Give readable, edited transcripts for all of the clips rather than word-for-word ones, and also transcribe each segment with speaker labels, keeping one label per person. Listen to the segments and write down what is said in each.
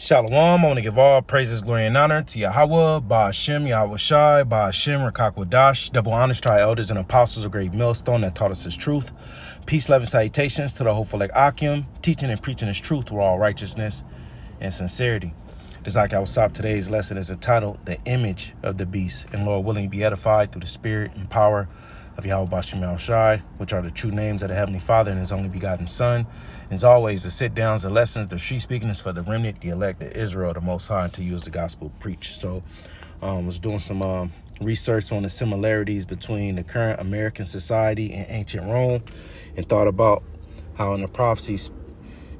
Speaker 1: Shalom, I want to give all praises, glory, and honor to Yahweh, Ba'ashem, Yahweh Shai, Ba'ashem, Rakakwadash, double honors to our elders and apostles of Great Millstone that taught us his truth. Peace, love, and salutations to the hopeful like Akim, teaching and preaching his truth with all righteousness and sincerity. This like our stop today's lesson is entitled The Image of the Beast, and Lord willing be edified through the spirit and power of Yahweh Ba'ashem Yahweh Shai, which are the true names of the Heavenly Father and his only begotten Son. And as always, the sit-downs, the lessons, the street speaking is for the remnant, the elect, the Israel, the Most High, to use the gospel preached. So I was doing some research on the similarities between the current American society and ancient Rome, and thought about how in the prophecies,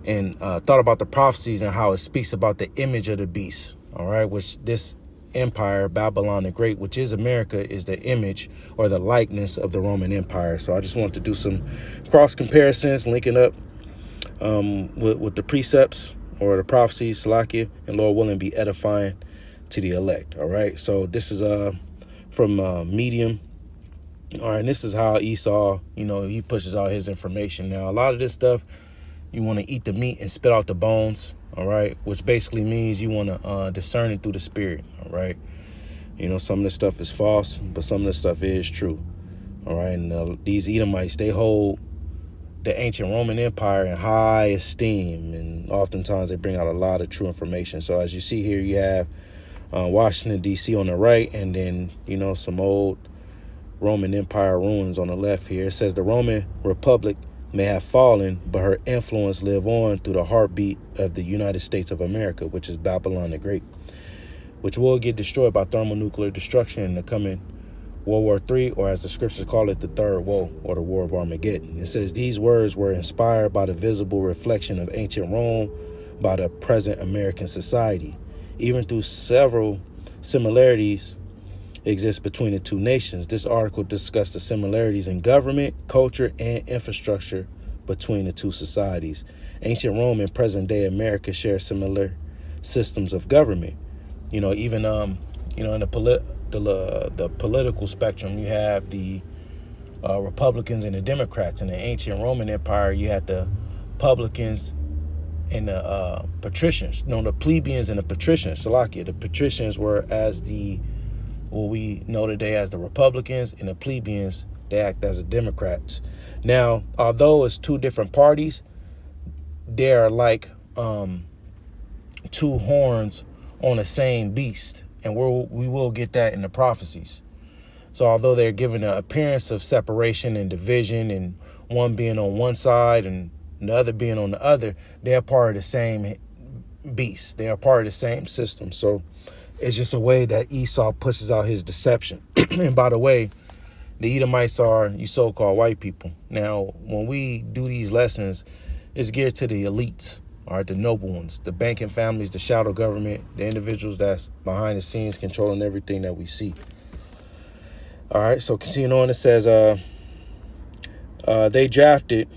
Speaker 1: and thought about the prophecies and how it speaks about the image of the beast, all right, which this empire, Babylon the Great, which is America, is the image or the likeness of the Roman Empire. So I just wanted to do some cross comparisons, linking up with the precepts or the prophecies, Salakia, and Lord willing be edifying to the elect. All right, so this is from Medium. All right, and this is how Esau, he pushes out his information. Now, a lot of this stuff, you want to eat the meat and spit out the bones, all right, which basically means you want to discern it through the spirit, all right. Some of this stuff is false, but some of this stuff is true, all right. And these Edomites, they hold the ancient Roman Empire in high esteem, and oftentimes they bring out a lot of true information. So as you see here, you have Washington, D.C. on the right, and then, some old Roman Empire ruins on the left here. It says the Roman Republic may have fallen, but her influence live on through the heartbeat of the United States of America, which is Babylon the Great, which will get destroyed by thermonuclear destruction in the coming World War III, or as the scriptures call it, the Third Woe, or the War of Armageddon. It says these words were inspired by the visible reflection of ancient Rome by the present American society. Even though several similarities exist between the two nations, this article discussed the similarities in government, culture, and infrastructure between the two societies. Ancient Rome and present-day America share similar systems of government. Even in the political spectrum, you have the Republicans and the Democrats. In the ancient Roman Empire, you had the publicans and the patricians. No, the plebeians and the patricians. Salakia. The patricians were as what we know today as the Republicans, and the plebeians, they act as the Democrats. Now, although it's two different parties, they are like two horns on the same beast, and we will get that in the prophecies. So although they're given an appearance of separation and division, and one being on one side and the other being on the other, they're part of the same beast. They are part of the same system. So it's just a way that Esau pushes out his deception. And by the way, the Edomites are you so-called white people. Now, when we do these lessons, it's geared to the elites, all right, the noble ones, the banking families, the shadow government, the individuals that's behind the scenes controlling everything that we see. All right, so continuing on, it says they drafted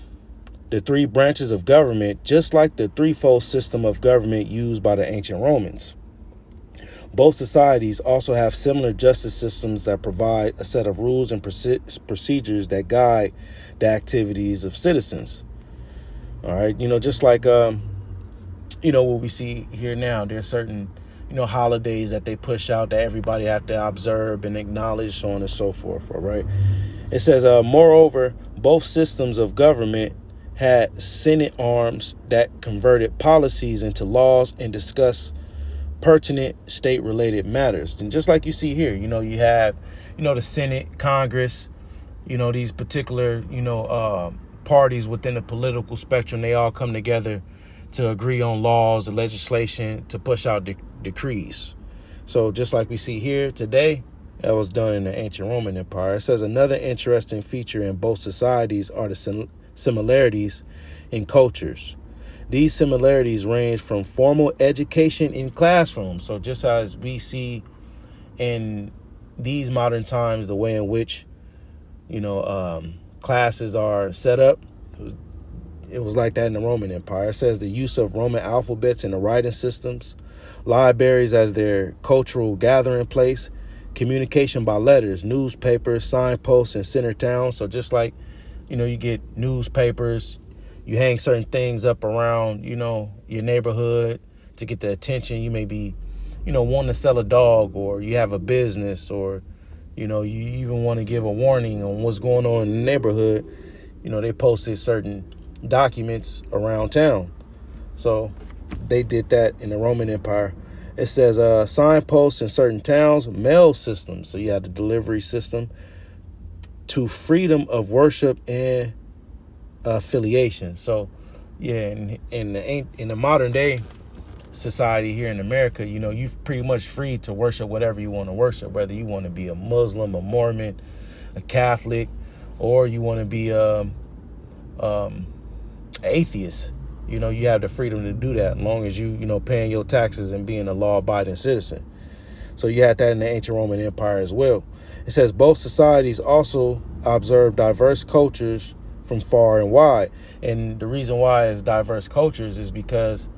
Speaker 1: the three branches of government just like the threefold system of government used by the ancient Romans. Both societies also have similar justice systems that provide a set of rules and procedures that guide the activities of citizens. All right, just like, what we see here now, there's certain, holidays that they push out that everybody have to observe and acknowledge, so on and so forth. All right. It says, moreover, both systems of government had Senate arms that converted policies into laws and discussed pertinent state-related matters. And just like you see here, you have, the Senate, Congress, these particular, parties within the political spectrum, they all come together to agree on laws and legislation to push out decrees. So just like we see here today, that was done in the ancient Roman Empire. It says another interesting feature in both societies are the similarities in cultures. These similarities range from formal education in classrooms. So just as we see in these modern times, the way in which, classes are set up, it was like that in the Roman Empire. It says the use of Roman alphabets in the writing systems, libraries as their cultural gathering place, communication by letters, newspapers, signposts, and center towns. So just like, you get newspapers, you hang certain things up around, your neighborhood to get the attention. You may be, wanting to sell a dog, or you have a business, or, you even want to give a warning on what's going on in the neighborhood. They posted certain documents around town. So they did that in the Roman Empire. It says signposts in certain towns, mail systems. So you have the delivery system to freedom of worship and affiliation. So yeah, in the modern day society here in America, you're pretty much free to worship whatever you want to worship, whether you want to be a Muslim, a Mormon, a Catholic, or you want to be atheist. You have the freedom to do that, as long as you paying your taxes and being a law-abiding citizen. So you had that in the ancient Roman Empire as well. It says both societies also observe diverse cultures from far and wide. And the reason why it's diverse cultures is because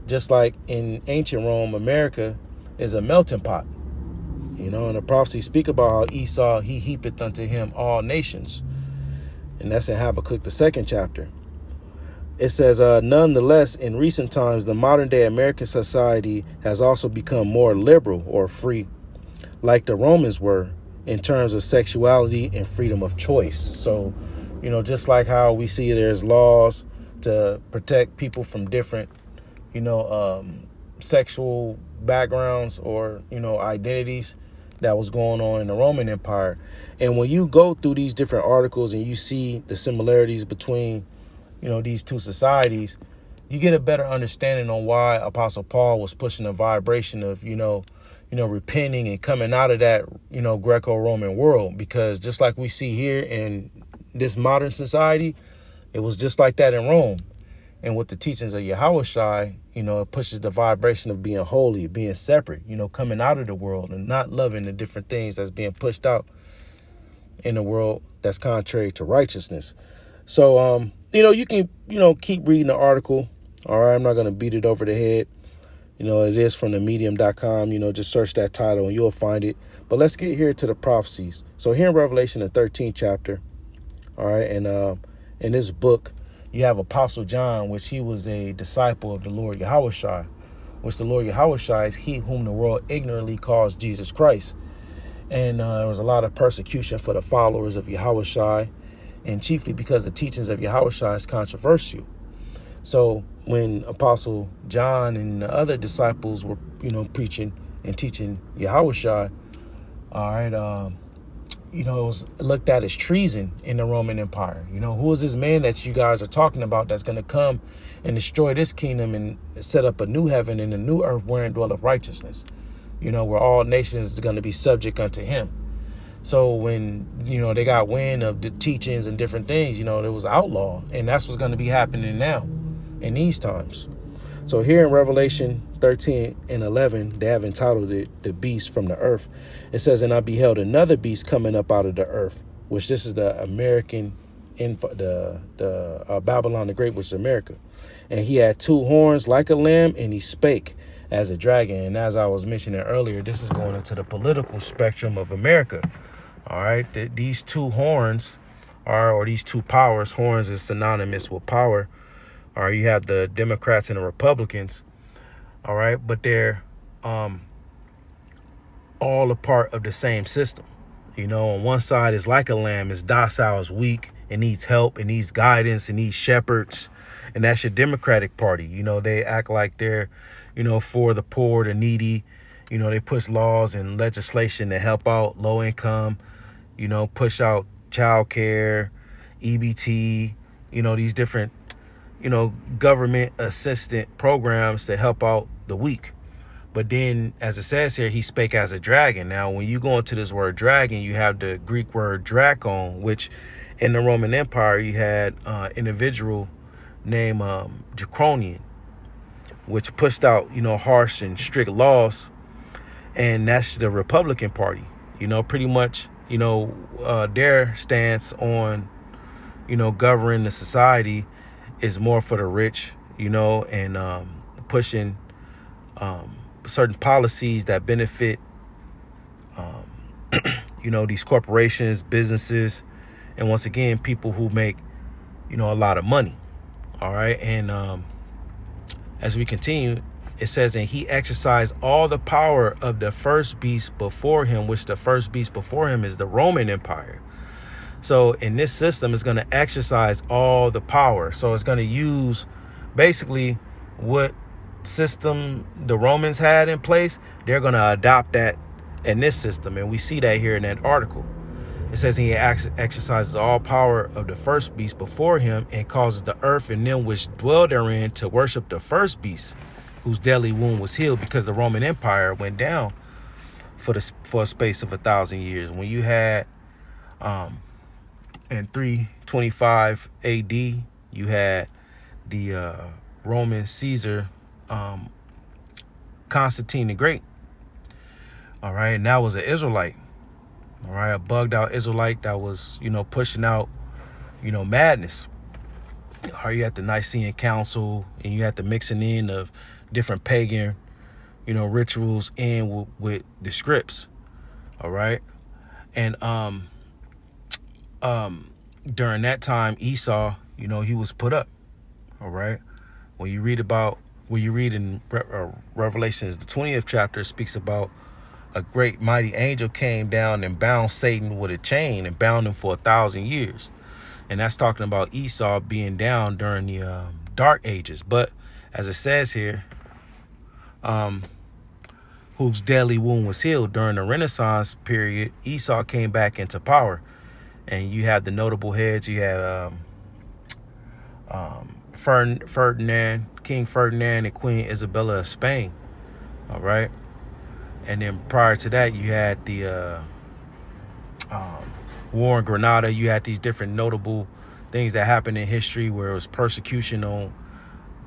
Speaker 1: just like in ancient Rome, America is a melting pot. And the prophecies speak about how Esau, he heapeth unto him all nations. And that's in Habakkuk, the 2nd chapter. It says, nonetheless, in recent times, the modern day American society has also become more liberal or free, like the Romans were, in terms of sexuality and freedom of choice. So, just like how we see there's laws to protect people from different, sexual backgrounds or, identities that was going on in the Roman Empire. And when you go through these different articles and you see the similarities between, these two societies, you get a better understanding on why Apostle Paul was pushing the vibration of, repenting and coming out of that, Greco-Roman world. Because just like we see here in this modern society, it was just like that in Rome. And with the teachings of Yahushua, it pushes the vibration of being holy, being separate, coming out of the world and not loving the different things that's being pushed out in the world that's contrary to righteousness. So, you can, keep reading the article. All right. I'm not going to beat it over the head. It is from the medium.com. Just search that title and you'll find it. But let's get here to the prophecies. So here in Revelation, the 13th chapter. All right. And in this book, you have Apostle John, which he was a disciple of the Lord Yahushua, which the Lord Yahushua is he whom the world ignorantly calls Jesus Christ. And there was a lot of persecution for the followers of Yahushua, and chiefly because the teachings of Yahushua is controversial. So when Apostle John and the other disciples were, preaching and teaching Yahushua, all right, it was looked at as treason in the Roman Empire. Who is this man that you guys are talking about that's going to come and destroy this kingdom and set up a new heaven and a new earth wherein dwelleth righteousness, where all nations is going to be subject unto him. So when, they got wind of the teachings and different things, it was outlaw. And that's what's going to be happening now in these times. So here in Revelation 13 and 11, they have entitled it The Beast from the Earth. It says, and I beheld another beast coming up out of the earth, which this is the American, the Babylon the Great, which is America. And he had two horns like a lamb, and he spake as a dragon. And as I was mentioning earlier, this is going into the political spectrum of America. All right, these two horns or these two powers, horns is synonymous with power. All right, you have the Democrats and the Republicans. All right, but they're all a part of the same system. On one side is like a lamb, is docile, is weak, and needs help, and needs guidance, and needs shepherds. And that's your Democratic Party. They act like they're, for the poor, the needy. They push laws and legislation to help out low income, push out child care, EBT, these different, government assistant programs to help out the weak. But then, as it says here, he spake as a dragon. Now, when you go into this word dragon, you have the Greek word drakon, which in the Roman Empire, you had individual named Draconian, which pushed out, harsh and strict laws. And that's the Republican Party, pretty much, their stance on, governing the society is more for the rich, and pushing certain policies that benefit, these corporations, businesses, and once again, people who make, a lot of money. All right. And as we continue, It says, and he exercised all the power of the first beast before him, which the first beast before him is the Roman Empire. So in this system, it's going to exercise all the power. So it's going to use basically what system the Romans had in place. They're going to adopt that in this system. And we see that here in that article. It says he exercises all power of the first beast before him and causes the earth and them which dwell therein to worship the first beast, whose deadly wound was healed, because the Roman Empire went down for a space of 1,000 years. When you had in 325 AD, you had the Roman Caesar, Constantine the Great. All right, and that was an Israelite. All right, a bugged out Israelite that was, pushing out, madness. Or you had the Nicene Council, and you had the mixing in of different pagan, rituals in with the scripts. All right, and during that time, Esau, he was put up. All right, when you read in Revelations, the 20th chapter speaks about a great mighty angel came down and bound Satan with a chain and bound him for 1,000 years. And that's talking about Esau being down during the dark ages. But as it says here, whose deadly wound was healed during the Renaissance period, Esau came back into power. And you have the notable heads. You have Ferdinand, King Ferdinand and Queen Isabella of Spain. All right. And then prior to that, you had the War in Granada. You had these different notable things that happened in history where it was persecution on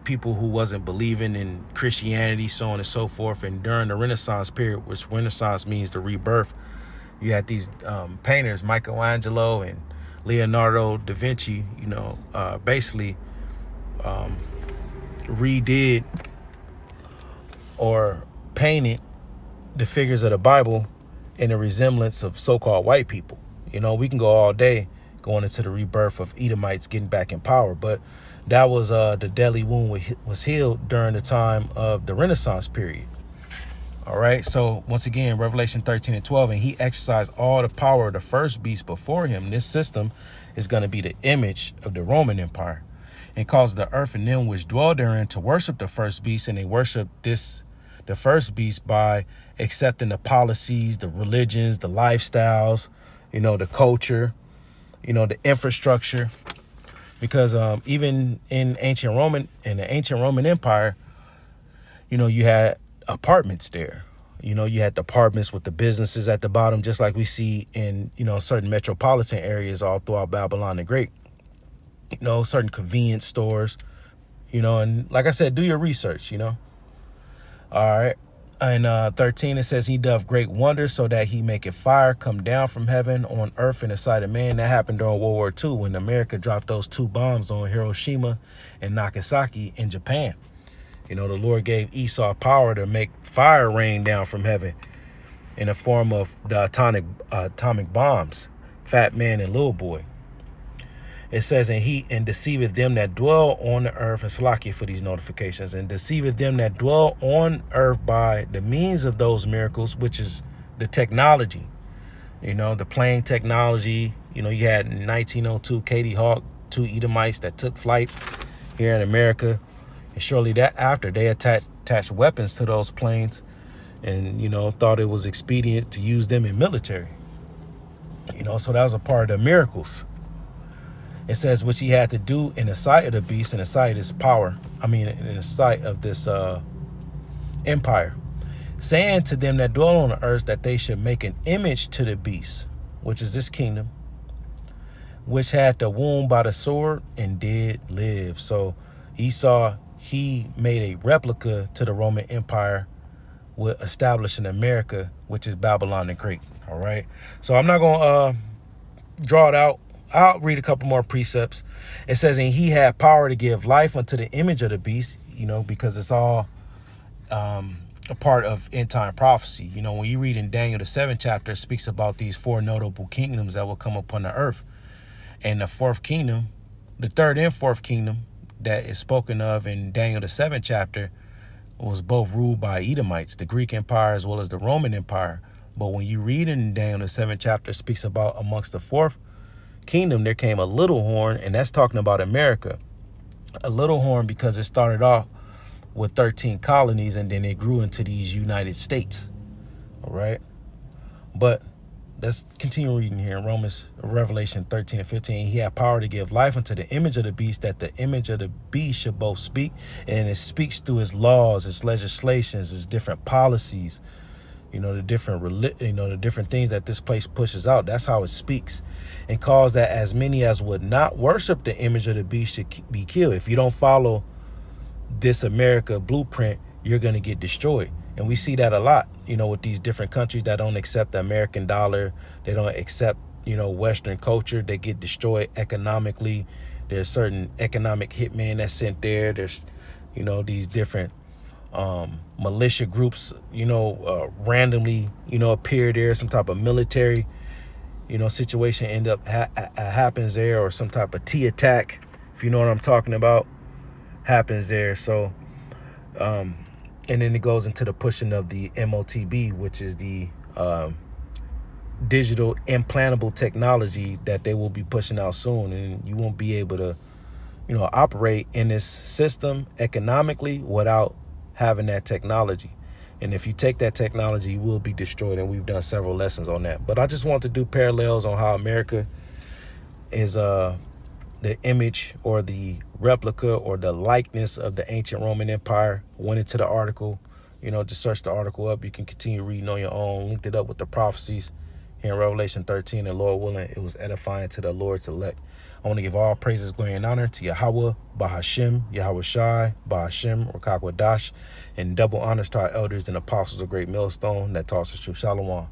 Speaker 1: people who wasn't believing in Christianity, so on and so forth. And during the Renaissance period, which Renaissance means the rebirth, you had these painters, Michelangelo and Leonardo da Vinci, basically redid or painted the figures of the Bible in a resemblance of so-called white people. We can go all day going into the rebirth of Edomites getting back in power, but that was the deadly wound was healed during the time of the Renaissance period. All right, so once again, Revelation 13 and 12, and he exercised all the power of the first beast before him. This system is going to be the image of the Roman Empire, and caused the earth and them which dwell therein to worship the first beast, and they worship the first beast by accepting the policies, the religions, the lifestyles, the culture, the infrastructure. Because even in the ancient Roman Empire, you had apartments there. You had the apartments with the businesses at the bottom, just like we see in, certain metropolitan areas all throughout Babylon the Great. Certain convenience stores, and like I said, do your research, All right. In 13, it says he doth great wonders so that he maketh fire come down from heaven on earth in the sight of man. That happened during World War II when America dropped those 2 bombs on Hiroshima and Nagasaki in Japan. The Lord gave Esau power to make fire rain down from heaven in the form of the atomic bombs, Fat Man and Little Boy. It says, and deceiveth them that dwell on the earth, and Salakia for these notifications, and deceiveth them that dwell on earth by the means of those miracles, which is the technology, the plane technology. You had in 1902 Katie Hawk, 2 Edomites that took flight here in America. And shortly after, they attached weapons to those planes and, thought it was expedient to use them in military. So that was a part of the miracles. It says, which he had to do in the sight of the beast, in the sight of his power. In the sight of this empire. Saying to them that dwell on the earth that they should make an image to the beast, which is this kingdom, which had the wound by the sword and did live. So Esau, he made a replica to the Roman Empire with establishing America, which is Babylon the Great. All right. So I'm not going to draw it out. I'll read a couple more precepts. It says, and he had power to give life unto the image of the beast, because it's all a part of end time prophecy. When you read in Daniel, the 7th chapter, it speaks about these 4 notable kingdoms that will come upon the earth. And the 4th kingdom, the 3rd and 4th kingdom that is spoken of in Daniel, the 7th chapter, was both ruled by Edomites, the Greek Empire as well as the Roman Empire. But when you read in Daniel, the 7th chapter speaks about amongst the fourth kingdom, there came a little horn, and that's talking about America. A little horn because it started off with 13 colonies and then it grew into these United States. All right. But let's continue reading here in Revelation 13 and 15. He had power to give life unto the image of the beast, that the image of the beast should both speak, and it speaks through his laws, its legislations, its different policies, the different things that this place pushes out. That's how it speaks, and calls that as many as would not worship the image of the beast should be killed. If you don't follow this America blueprint, you're going to get destroyed. And we see that a lot, with these different countries that don't accept the American dollar. They don't accept, Western culture. They get destroyed economically. There's certain economic hitmen that's sent there. There's, these different militia groups, randomly, appear there. Some type of military, situation end up happens there, or some type of T attack, if you know what I'm talking about, happens there. So, and then it goes into the pushing of the MOTB, which is the digital implantable technology that they will be pushing out soon. And you won't be able to, operate in this system economically without having that technology. And if you take that technology, you will be destroyed. And we've done several lessons on that. But I just want to do parallels on how America is the image or the replica or the likeness of the ancient Roman Empire. Went into the article, just search the article up. You can continue reading on your own, linked it up with the prophecies here in Revelation 13, and Lord willing, it was edifying to the Lord's elect. I want to give all praises, glory, and honor to Yahweh, Bahashim, Yahweh Shai, Bahashim, Rakakwadash, and double honors to our elders and apostles of Great Millstone that taught us true. Shalom.